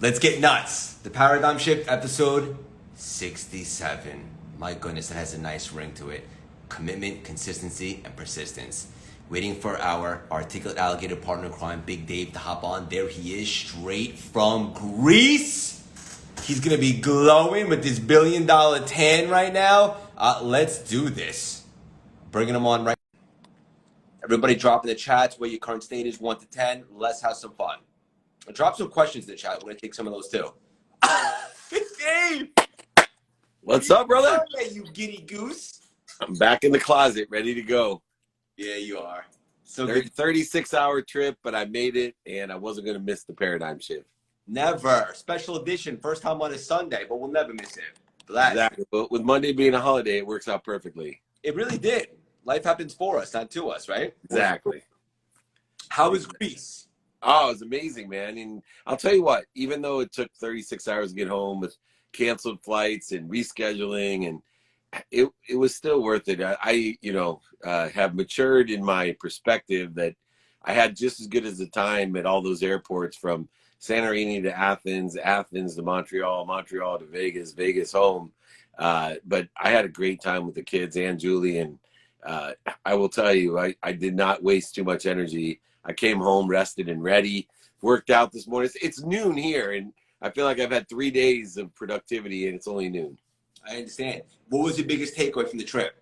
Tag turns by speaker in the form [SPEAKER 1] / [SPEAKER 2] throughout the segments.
[SPEAKER 1] Let's get nuts. The Paradigm Shift, episode 67. My goodness, that has a nice ring to it. Commitment, consistency, and persistence. Waiting for our articulate alligator partner in crime, Big Dave, to hop on. There he is, straight from Greece. He's gonna be glowing with this $1 billion tan right now. Let's do this. Bringing him on right now. Everybody drop in the chats where your current state is 1 to 10. Let's have some fun. Drop some questions in the chat. We're gonna take some of those too. Dave,
[SPEAKER 2] what's up, brother?
[SPEAKER 1] You giddy goose.
[SPEAKER 2] I'm back in the closet, ready to go.
[SPEAKER 1] Yeah, you are. So
[SPEAKER 2] 36-hour trip, but I made it, and I wasn't gonna miss the Paradigm Shift.
[SPEAKER 1] Never. Special edition, first time on a Sunday, but we'll never miss it. Bless.
[SPEAKER 2] Exactly. But with Monday being a holiday, it works out perfectly.
[SPEAKER 1] It really did. Life happens for us, not to us, right?
[SPEAKER 2] Exactly.
[SPEAKER 1] How was Greece?
[SPEAKER 2] Oh, it was amazing, man. And I'll tell you what, even though it took 36 hours to get home with canceled flights and rescheduling, and it was still worth it. I have matured in my perspective that I had just as good as the time at all those airports, from Santorini to Athens, Athens to Montreal, Montreal to Vegas, Vegas home. But I had a great time with the kids and Julie, and I will tell you, I did not waste too much energy. I came home rested and ready, worked out this morning. It's noon here, and I feel like I've had 3 days of productivity, and it's only noon.
[SPEAKER 1] I understand. What was your biggest takeaway from the trip?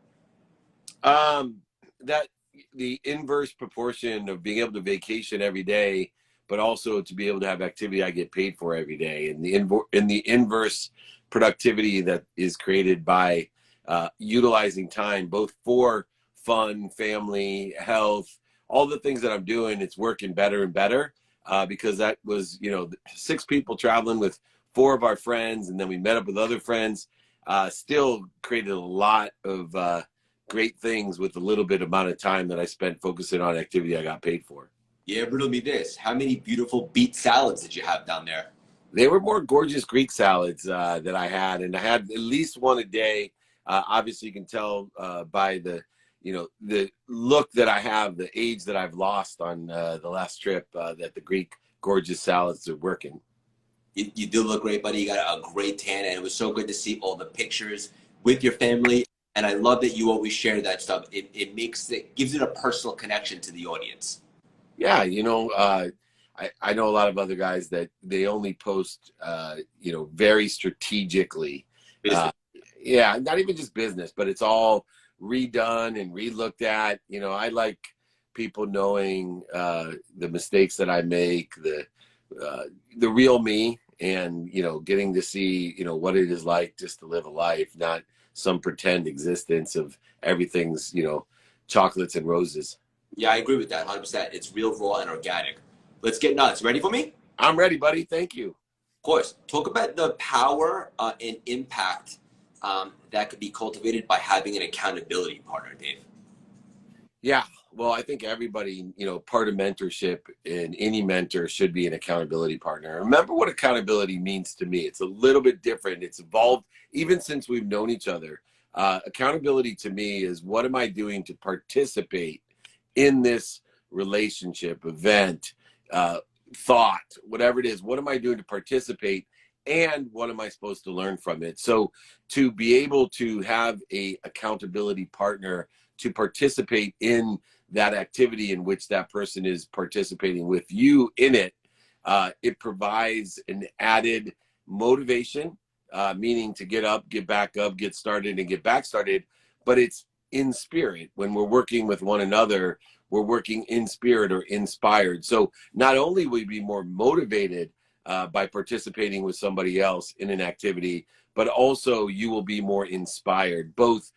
[SPEAKER 2] That the inverse proportion of being able to vacation every day, but also to be able to have activity I get paid for every day, and the inverse productivity that is created by utilizing time both for fun, family, health, all the things that I'm doing. It's working better and better because that was 6 people traveling with 4 of our friends, and then we met up with other friends. Still created a lot of great things with a little bit amount of time that I spent focusing on activity I got paid for.
[SPEAKER 1] Yeah, riddle me this. How many beautiful beet salads did you have down there?
[SPEAKER 2] They were more gorgeous Greek salads that I had, and I had at least one a day. Obviously, you can tell by the look that I have, the age that I've lost on the last trip, that the Greek gorgeous salads are working.
[SPEAKER 1] You do look great, buddy. You got a great tan, and it was so good to see all the pictures with your family. And I love that you always share that stuff. It gives it a personal connection to the audience.
[SPEAKER 2] Yeah, I know a lot of other guys that they only post, very strategically. Yeah, not even just business, but it's all redone and re-looked at. I like people knowing the mistakes that I make, the real me, and getting to see what it is like just to live a life, not some pretend existence of everything's chocolates and roses.
[SPEAKER 1] Yeah, I agree with that 100%. It's real, raw, and organic. Let's get nuts. Ready for me?
[SPEAKER 2] I'm ready, buddy. Thank you.
[SPEAKER 1] Of course. Talk about the power and impact that could be cultivated by having an accountability partner, Dave.
[SPEAKER 2] Yeah, well, I think everybody, part of mentorship, and any mentor should be an accountability partner. Remember what accountability means to me. It's a little bit different. It's evolved even since we've known each other. Accountability to me is, what am I doing to participate in this relationship, event, thought, whatever it is? What am I doing to participate, and what am I supposed to learn from it? So to be able to have a accountability partner to participate in that activity in which that person is participating with you in it, it provides an added motivation, meaning to get up, get back up, get started, and get back started. But it's in spirit. When we're working with one another, we're working in spirit or inspired. So not only will we be more motivated by participating with somebody else in an activity, but also you will be more inspired, both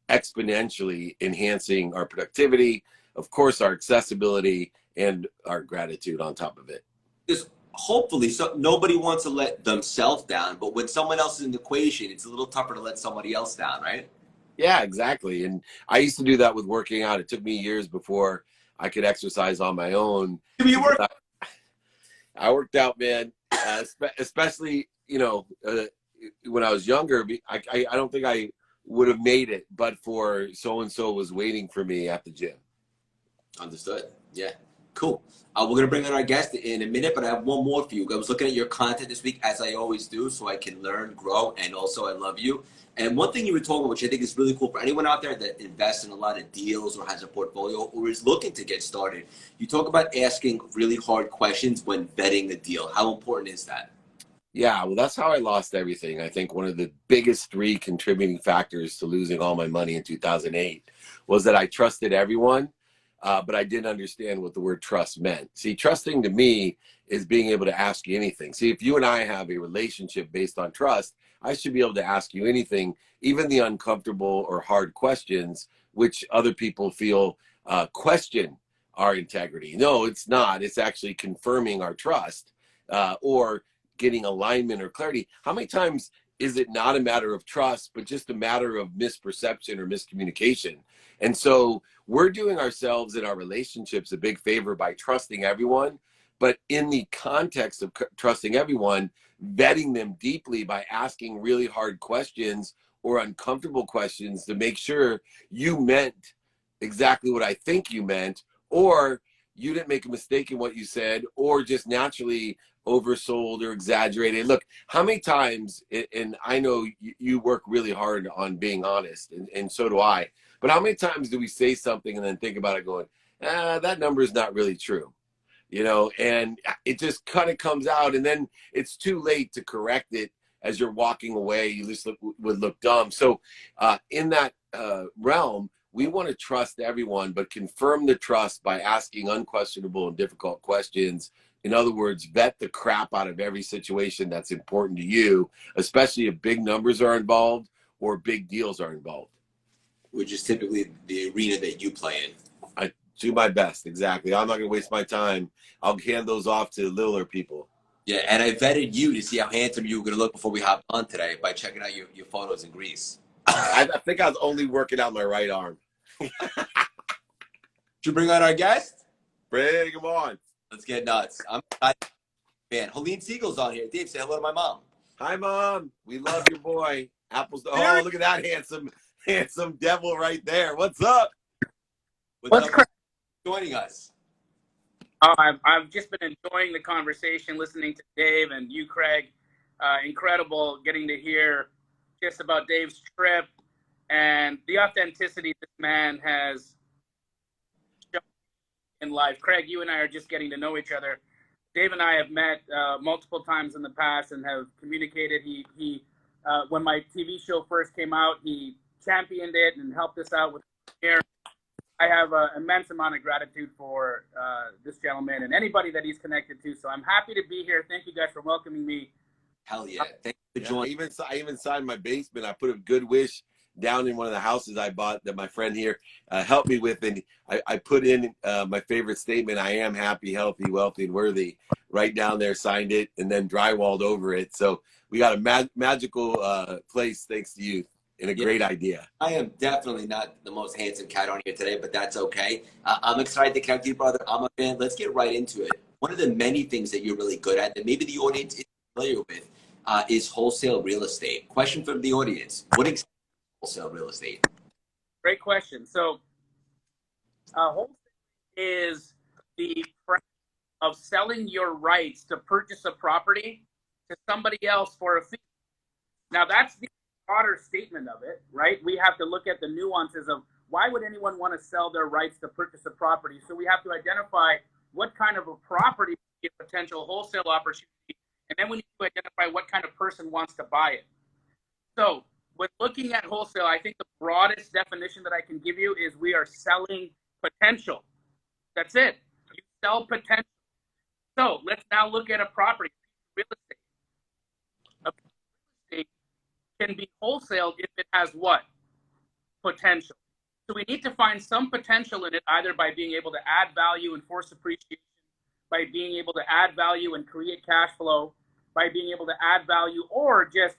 [SPEAKER 2] exponentially enhancing our productivity, of course, our accessibility, and our gratitude on top of it.
[SPEAKER 1] Because hopefully, nobody wants to let themselves down, but when someone else is in the equation, it's a little tougher to let somebody else down, right?
[SPEAKER 2] Yeah, exactly. And I used to do that with working out. It took me years before I could exercise on my own. I worked out, man, especially, when I was younger. I don't think I would have made it, but for so-and-so was waiting for me at the gym.
[SPEAKER 1] Understood. Yeah. Cool. We're going to bring on our guest in a minute, but I have one more for you. I was looking at your content this week, as I always do, so I can learn, grow, and also I love you. And one thing you were talking about, which I think is really cool for anyone out there that invests in a lot of deals or has a portfolio or is looking to get started, you talk about asking really hard questions when vetting the deal. How important is that?
[SPEAKER 2] Yeah, well, that's how I lost everything. I think one of the biggest three contributing factors to losing all my money in 2008 was that I trusted everyone, but I didn't understand what the word trust meant. See, trusting to me is being able to ask you anything. See, if you and I have a relationship based on trust, I should be able to ask you anything, even the uncomfortable or hard questions, which other people feel question our integrity. No, it's not. It's actually confirming our trust, or getting alignment or clarity. How many times is it not a matter of trust, but just a matter of misperception or miscommunication? And so we're doing ourselves and our relationships a big favor by trusting everyone, but in the context of trusting everyone, vetting them deeply by asking really hard questions or uncomfortable questions to make sure you meant exactly what I think you meant, or you didn't make a mistake in what you said, or just naturally oversold or exaggerated. Look, how many times, and I know you work really hard on being honest, and so do I, but how many times do we say something and then think about it going, that number is not really true, and it just kind of comes out, and then it's too late to correct it. As you're walking away, you just would look dumb. So in that realm, we want to trust everyone, but confirm the trust by asking unquestionable and difficult questions. In other words, vet the crap out of every situation that's important to you, especially if big numbers are involved or big deals are involved.
[SPEAKER 1] Which is typically the arena that you play in.
[SPEAKER 2] I do my best, exactly. I'm not going to waste my time. I'll hand those off to littler people.
[SPEAKER 1] Yeah, and I vetted you to see how handsome you were going to look before we hopped on today by checking out your photos in Greece.
[SPEAKER 2] I think I was only working out my right arm.
[SPEAKER 1] Should you bring on our guest?
[SPEAKER 2] Bring him on.
[SPEAKER 1] Let's get nuts. I'm excited. Man, Helene Siegel's on here. Dave, say hello to my mom.
[SPEAKER 2] Hi, Mom. We love your boy. Apples. Oh, look at that handsome devil right there. What's up?
[SPEAKER 1] What's up? Joining us.
[SPEAKER 3] Oh, I've just been enjoying the conversation, listening to Dave and you, Craig. Incredible getting to hear just about Dave's trip and the authenticity this man has shown in life. Craig, you and I are just getting to know each other. Dave and I have met multiple times in the past and have communicated. He when my TV show first came out, he championed it and helped us out with here. I have an immense amount of gratitude for this gentleman and anybody that he's connected to. So I'm happy to be here. Thank you guys for welcoming me.
[SPEAKER 1] Hell yeah. Thank you for joining.
[SPEAKER 2] I even signed my basement. I put a good wish down in one of the houses I bought that my friend here helped me with. And I put in my favorite statement, I am happy, healthy, wealthy, and worthy, right down there, signed it, and then drywalled over it. So we got a magical place thanks to you. And a great idea.
[SPEAKER 1] I am definitely not the most handsome cat on here today, but that's okay. I'm excited to connect with you, brother. I'm a fan. Let's get right into it. One of the many things that you're really good at that maybe the audience is familiar with is wholesale real estate. Question from the audience. What exactly is wholesale real estate?
[SPEAKER 3] Great question. So wholesale is the practice of selling your rights to purchase a property to somebody else for a fee. Now, that's the broader statement of it, right? We have to look at the nuances of why would anyone want to sell their rights to purchase a property? So we have to identify what kind of a property is a potential wholesale opportunity, and then we need to identify what kind of person wants to buy it. So when looking at wholesale, I think the broadest definition that I can give you is we are selling potential. That's it. You sell potential. So let's now look at a property, real estate. Can be wholesaled if it has what? Potential. So we need to find some potential in it, either by being able to add value and force appreciation, by being able to add value and create cash flow, by being able to add value or just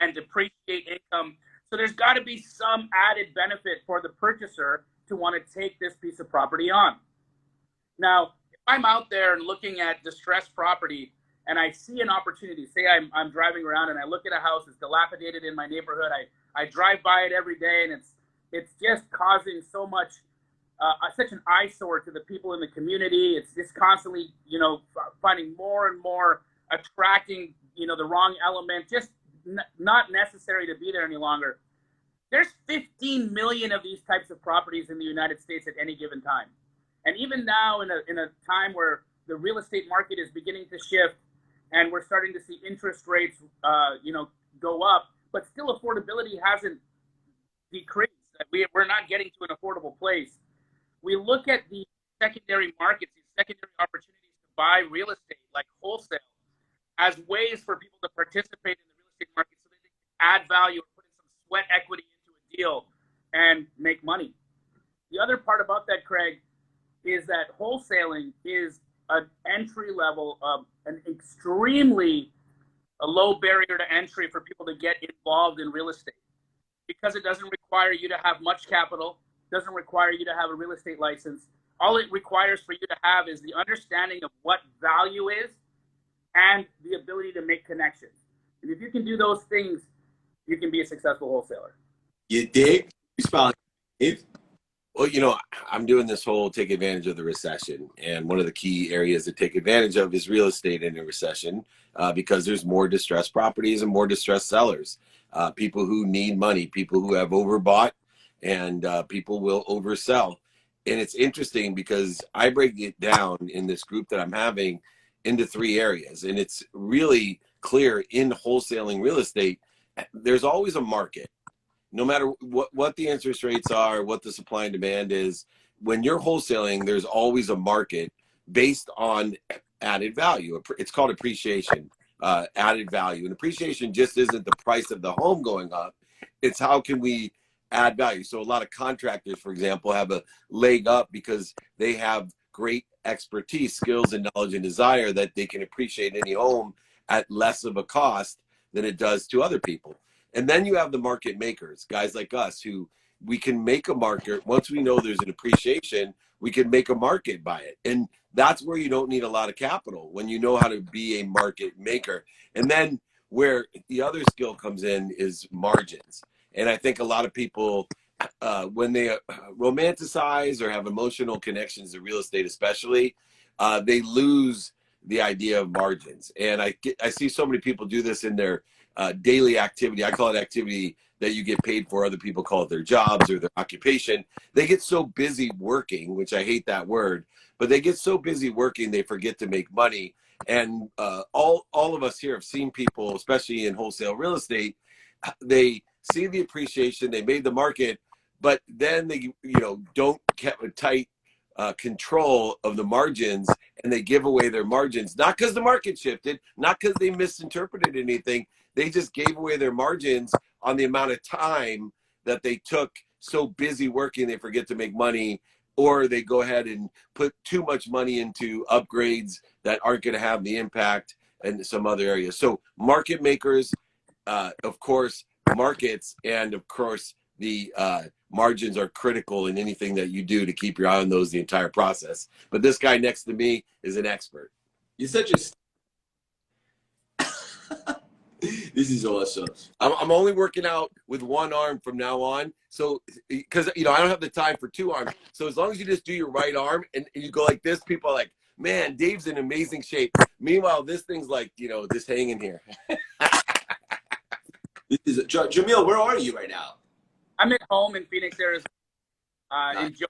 [SPEAKER 3] and depreciate income. So there's got to be some added benefit for the purchaser to want to take this piece of property on. Now, if I'm out there and looking at distressed property, and I see an opportunity, say I'm driving around and I look at a house that's dilapidated in my neighborhood. I drive by it every day and it's just causing so much such an eyesore to the people in the community. It's just constantly, finding more and more attracting, the wrong element, just not necessary to be there any longer. There's 15 million of these types of properties in the United States at any given time. And even now, in a time where the real estate market is beginning to shift and we're starting to see interest rates, go up, but still affordability hasn't decreased. We're not getting to an affordable place. We look at the secondary markets, these secondary opportunities to buy real estate, like wholesale, as ways for people to participate in the real estate market so that they can add value or put in some sweat equity into a deal and make money. The other part about that, Craig, is that wholesaling is an entry level of an extremely low barrier to entry for people to get involved in real estate, because it doesn't require you to have much capital, doesn't require you to have a real estate license. All it requires for you to have is the understanding of what value is and the ability to make connections. And if you can do those things, you can be a successful wholesaler.
[SPEAKER 1] You dig? You spell it.
[SPEAKER 2] Well, I'm doing this whole take advantage of the recession. And one of the key areas to take advantage of is real estate in a recession, because there's more distressed properties and more distressed sellers. People who need money, people who have overbought, and people will oversell. And it's interesting because I break it down in this group that I'm having into 3 areas. And it's really clear in wholesaling real estate, there's always a market. No matter what the interest rates are, what the supply and demand is, when you're wholesaling, there's always a market based on added value. It's called appreciation, added value. And appreciation just isn't the price of the home going up. It's how can we add value. So a lot of contractors, for example, have a leg up because they have great expertise, skills, and knowledge and desire that they can appreciate any home at less of a cost than it does to other people. And then you have the market makers, guys like us, who we can make a market. Once we know there's an appreciation, we can make a market by it. And that's where you don't need a lot of capital, when you know how to be a market maker. And then where the other skill comes in is margins. And I think a lot of people, when they romanticize or have emotional connections to real estate especially, they lose the idea of margins. And I see so many people do this in their daily activity. I call it activity that you get paid for. Other people call it their jobs or their occupation. They get so busy working, which I hate that word, but they get so busy working they forget to make money. And all of us here have seen people, especially in wholesale real estate, they see the appreciation, they made the market, but then they don't get a tight control of the margins, and they give away their margins, not because the market shifted, not because they misinterpreted anything. They just gave away their margins on the amount of time that they took so busy working they forget to make money, or they go ahead and put too much money into upgrades that aren't going to have the impact in some other areas. So market makers, of course, markets, and of course the margins are critical in anything that you do to keep your eye on those the entire process. But this guy next to me is an expert.
[SPEAKER 1] You're such a... This is awesome.
[SPEAKER 2] I'm only working out with one arm from now on. So, because, I don't have the time for 2 arms. So as long as you just do your right arm and you go like this, people are like, man, Dave's in amazing shape. Meanwhile, this thing's like, just hanging here.
[SPEAKER 1] This is Jamil, where are you right now?
[SPEAKER 3] I'm at home in Phoenix, Arizona,
[SPEAKER 1] Nice.
[SPEAKER 3] enjoying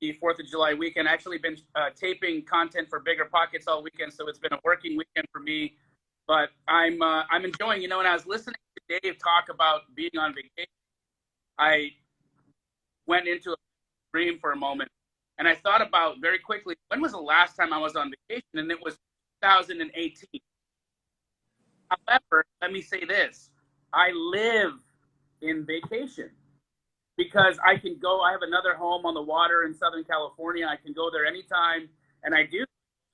[SPEAKER 3] the 4th of July weekend. Actually been taping content for Bigger Pockets all weekend, so it's been a working weekend for me. But I'm enjoying, when I was listening to Dave talk about being on vacation, I went into a dream for a moment, and I thought about very quickly, when was the last time I was on vacation? And it was 2018. However, let me say this. I live in vacation because I can go. I have another home on the water in Southern California. I can go there anytime, and I do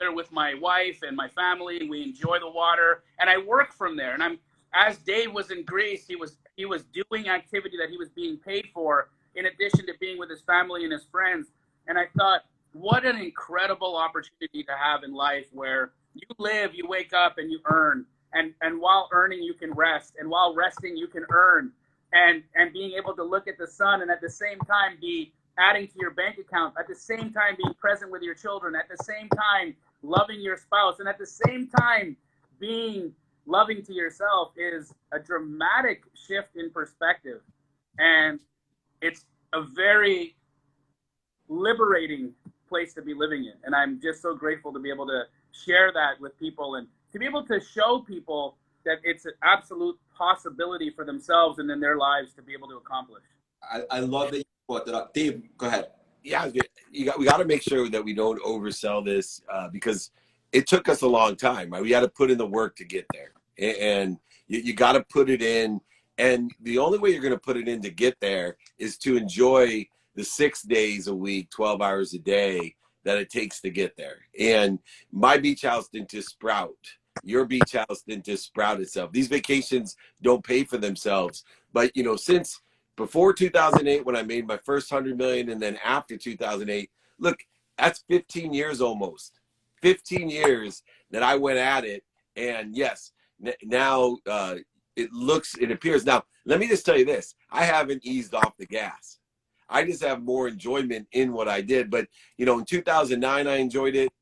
[SPEAKER 3] there with my wife and my family, and we enjoy the water, and I work from there. And as Dave was in Greece, he was doing activity that he was being paid for in addition to being with his family and his friends. And I thought, what an incredible opportunity to have in life, where you live, you wake up, and you earn. And while earning, you can rest. And while resting, you can earn. And being able to look at the sun and at the same time be adding to your bank account, at the same time being present with your children, at the same time loving your spouse, and at the same time being loving to yourself is a dramatic shift in perspective. And it's a very liberating place to be living in. And I'm just so grateful to be able to share that with people and to be able to show people that it's an absolute possibility for themselves and in their lives to be able to accomplish.
[SPEAKER 1] I love that you brought that up. Dave, go ahead.
[SPEAKER 2] Yeah, we got to make sure that we don't oversell this because it took us a long time, right? We got to put in the work to get there, and you got to put it in. And the only way you're going to put it in to get there is to enjoy the 6 days a week, 12 hours a day that it takes to get there. And my beach house didn't just sprout. Your beach house didn't just sprout itself. These vacations don't pay for themselves. But, you know, since before 2008, when I made my first 100 million, and then after 2008, look, that's 15 years almost. 15 years that I went at it. And yes, now it appears. Now, let me just tell you this. I haven't eased off the gas. I just have more enjoyment in what I did. But, you know, in 2009, I enjoyed it.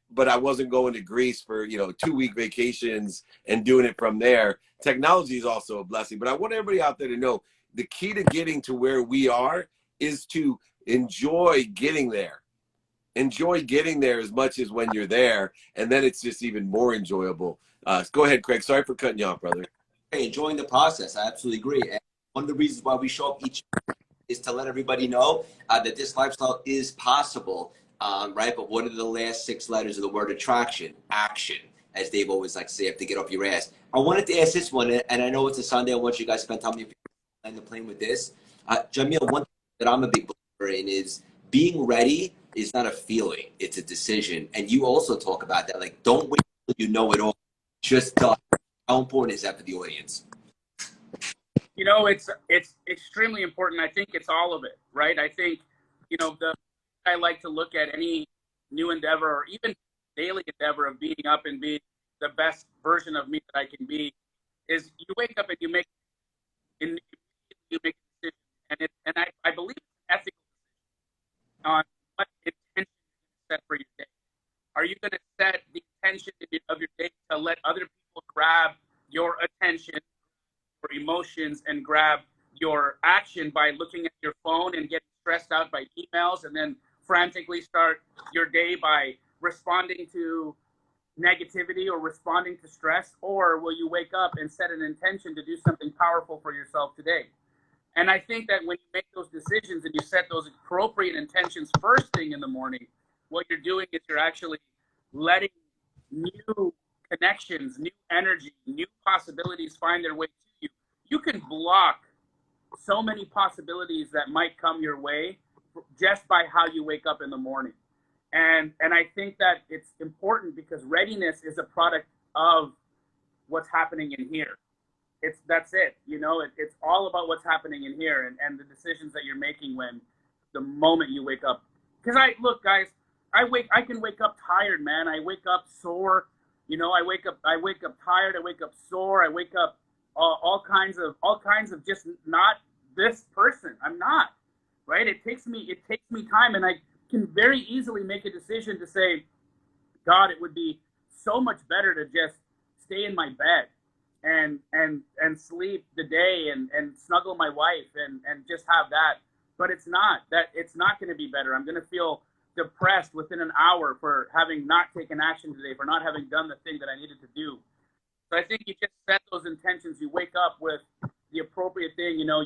[SPEAKER 2] But I wasn't going to Greece for, you know, 2-week vacations and doing it from there. Technology is also a blessing. But I want everybody out there to know the key to getting to where we are is to enjoy getting there. Enjoy getting there as much as when you're there. And then it's just even more enjoyable. Go ahead, Craig. Sorry for cutting you off, brother.
[SPEAKER 1] Hey, enjoying the process. I absolutely agree. And one of the reasons why we show up each is to let everybody know that this lifestyle is possible, right? But what are the last 6 letters of the word attraction? Action, as Dave always likes to say, you have to get off your ass. I wanted to ask this one, and I know it's a Sunday. I want you guys to spend time if you're on the plane with this. Jamil, one thing that I'm a big believer in is being ready is not a feeling, it's a decision. And you also talk about that. Like, don't wait until you know it all. Just tell. How important is that for the audience?
[SPEAKER 3] You know, it's extremely important. I think it's all of it, right? I think, you know, I like to look at any new endeavor or even daily endeavor of being up and being the best version of me that I can be is you wake up and you make a decision. And I believe it's an ethical decision on what intention you set for your day. Are you going to set the intention of your day to let other people grab your attention, your emotions, and grab your action by looking at your phone and getting stressed out by emails and then frantically start your day by responding to negativity or responding to stress? Or will you wake up and set an intention to do something powerful for yourself today? And I think that when you make those decisions and you set those appropriate intentions first thing in the morning, what you're doing is you're actually letting new connections, new energy, new possibilities find their way to you. You can block so many possibilities that might come your way just by how you wake up in the morning. And I think that it's important because readiness is a product of what's happening in here. That's it. You know, it's all about what's happening in here and the decisions that you're making when the moment you wake up. Because look, guys, I can wake up tired, man. I wake up sore. You know, I wake up tired. I wake up sore. I wake up all kinds of just not this person. I'm not, right? It takes me time, and I can very easily make a decision to say, God, it would be so much better to just stay in my bed and sleep the day and snuggle my wife and just have that. But it's not going to be better. I'm going to feel depressed within an hour for having not taken action today, for not having done the thing that I needed to do. So I think you just set those intentions. You wake up with the appropriate thing. You know,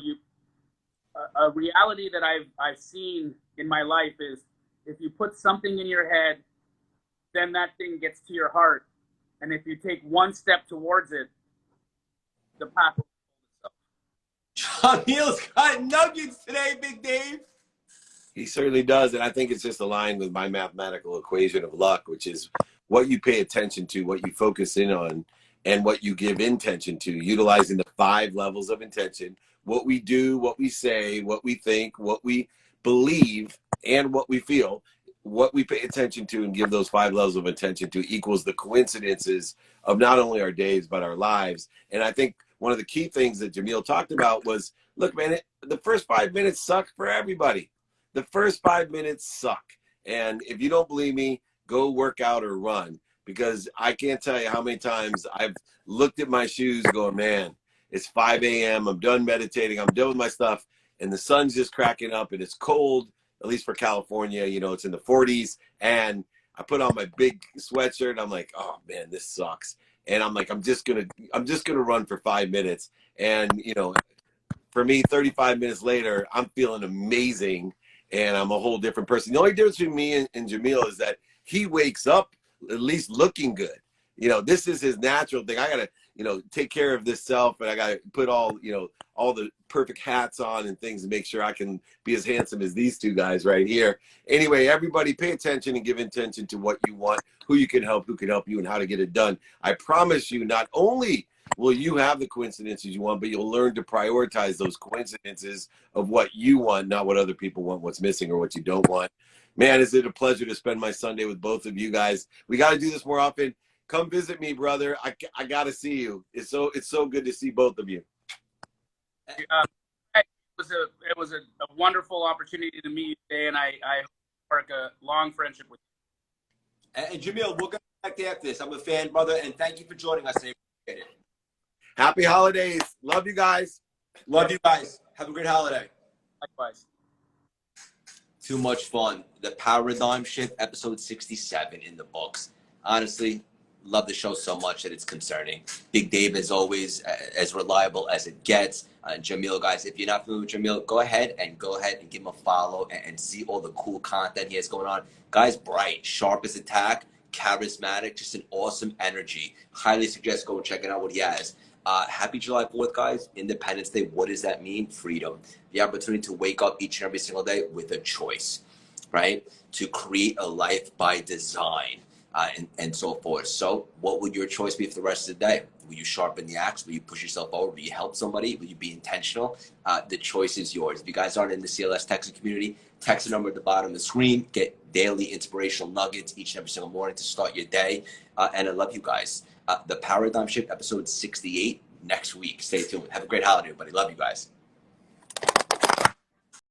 [SPEAKER 3] a reality that I've seen in my life is if you put something in your head, then that thing gets to your heart. And if you take one step towards it, the path will
[SPEAKER 1] John Neal's got nuggets today, Big Dave.
[SPEAKER 2] He certainly does. And I think it's just aligned with my mathematical equation of luck, which is what you pay attention to, what you focus in on, and what you give intention to, utilizing the 5 levels of intention, what we do, what we say, what we think, what we believe, and what we feel. What we pay attention to and give those 5 levels of attention to equals the coincidences of not only our days, but our lives. And I think one of the key things that Jamil talked about was, look, man, the first 5 minutes suck for everybody. the first 5 minutes suck. And if you don't believe me, go work out or run, because I can't tell you how many times I've looked at my shoes going, man, it's 5 a.m. I'm done meditating. I'm done with my stuff. And the sun's just cracking up and it's cold, at least for California, you know, it's in the 40s. And I put on my big sweatshirt and I'm like, oh man, this sucks. And I'm like, I'm just gonna run for 5 minutes. And you know, for me, 35 minutes later, I'm feeling amazing and I'm a whole different person. The only difference between me and Jamil is that he wakes up at least looking good. You know, this is his natural thing. I gotta, you know, take care of this self, and I gotta put all, you know, all the perfect hats on and things to make sure I can be as handsome as these two guys right here. Anyway, everybody pay attention and give attention to what you want, who you can help, you, and how to get it done. I promise you, not only will you have the coincidences you want, but you'll learn to prioritize those coincidences of what you want, not what other people want, what's missing or what you don't want. Man, is it a pleasure to spend my Sunday with both of you guys. We got to do this more often. Come visit me, brother. I got to see you. It's so good to see both of you.
[SPEAKER 3] It was a wonderful opportunity to meet you today, and I work a long friendship with you.
[SPEAKER 1] And Jamil, we'll get back after this. I'm a fan, brother, and thank you for joining us. I appreciate it.
[SPEAKER 2] Happy holidays. Love you guys.
[SPEAKER 1] Love you guys. Have a great holiday.
[SPEAKER 3] Likewise.
[SPEAKER 1] Too much fun. The Paradigm Shift, episode 67 in the books. Honestly, love the show so much that it's concerning. Big Dave, as always, as reliable as it gets. Jamil, guys, if you're not familiar with Jamil, go ahead and give him a follow and see all the cool content he has going on. Guy's bright, sharp as attack, charismatic, just an awesome energy. Highly suggest go and check it out what he has. Happy July 4th, guys. Independence Day. What does that mean? Freedom. The opportunity to wake up each and every single day with a choice, right? To create a life by design. And so forth. So what would your choice be for the rest of the day? Will you sharpen the axe? Will you push yourself over? Will you help somebody? Will you be intentional? The choice is yours. If you guys aren't in the CLS Texas community, text the number at the bottom of the screen. Get daily inspirational nuggets each and every single morning to start your day. And I love you guys. The Paradigm Shift, episode 68, next week. Stay tuned. Have a great holiday, everybody. Love you guys.